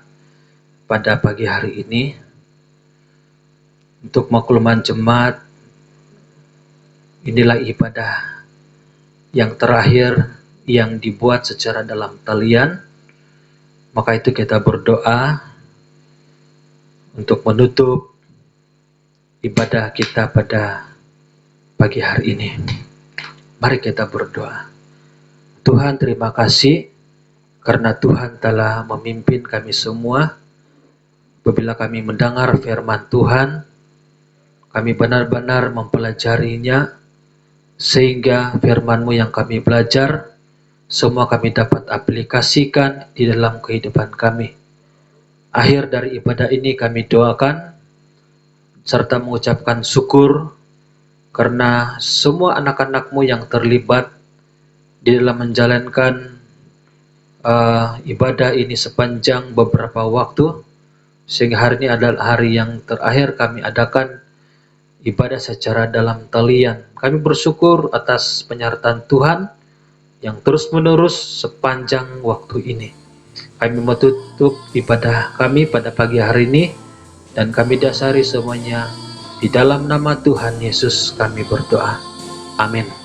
pada pagi hari ini, untuk makluman jemaat, inilah ibadah yang terakhir yang dibuat secara dalam talian. Maka itu kita berdoa untuk menutup ibadah kita pada pagi hari ini. Mari kita berdoa. Tuhan, terima kasih karena Tuhan telah memimpin kami semua. Apabila kami mendengar firman Tuhan, kami benar-benar mempelajarinya, sehingga firman-Mu yang kami belajar, semua kami dapat aplikasikan di dalam kehidupan kami. Akhir dari ibadah ini kami doakan, serta mengucapkan syukur, karena semua anak-anak-Mu yang terlibat di dalam menjalankan ibadah ini sepanjang beberapa waktu, sehingga hari ini adalah hari yang terakhir kami adakan ibadah secara dalam talian. Kami bersyukur atas penyertaan Tuhan yang terus-menerus sepanjang waktu ini. Kami menutup ibadah kami pada pagi hari ini, dan kami dasari semuanya di dalam nama Tuhan Yesus kami berdoa. Amin.